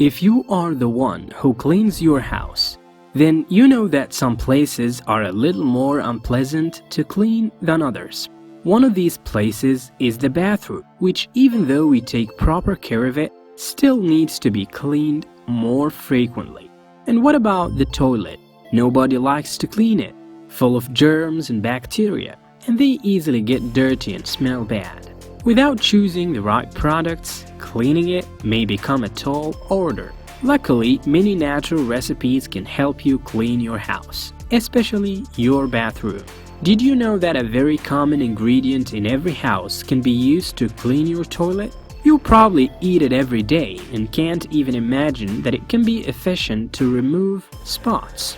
If you are the one who cleans your house, then you know that some places are a little more unpleasant to clean than others. One of these places is the bathroom, which, even though we take proper care of it, still needs to be cleaned more frequently. And what about the toilet? Nobody likes to clean it, full of germs and bacteria, and they easily get dirty and smell bad. Without choosing the right products, cleaning it may become a tall order. Luckily, many natural recipes can help you clean your house, especially your bathroom. Did you know that a very common ingredient in every house can be used to clean your toilet? You probably eat it every day and can't even imagine that it can be efficient to remove spots.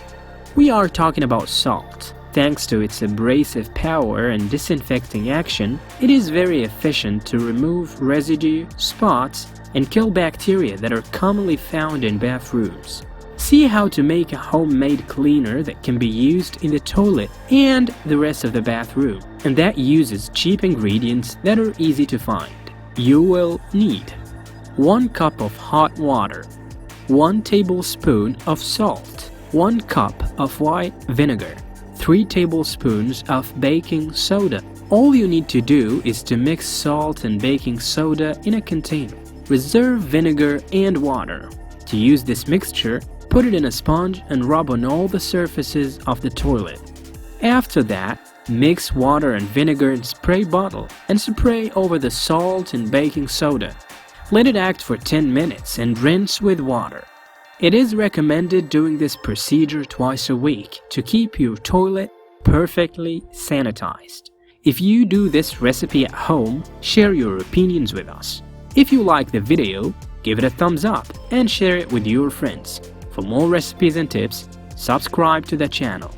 We are talking about salt. Thanks to its abrasive power and disinfecting action, it is very efficient to remove residue, spots, and kill bacteria that are commonly found in bathrooms. See how to make a homemade cleaner that can be used in the toilet and the rest of the bathroom, and that uses cheap ingredients that are easy to find. You will need 1 cup of hot water, 1 tablespoon of salt, 1 cup of white vinegar, 3 tablespoons of baking soda. All you need to do is to mix salt and baking soda in a container. Reserve vinegar and water. To use this mixture, put it in a sponge and rub on all the surfaces of the toilet. After that, mix water and vinegar in spray bottle and spray over the salt and baking soda. Let it act for 10 minutes and rinse with water. It is recommended doing this procedure twice a week to keep your toilet perfectly sanitized. If you do this recipe at home, share your opinions with us. If you like the video, give it a thumbs up and share it with your friends. For more recipes and tips, subscribe to the channel.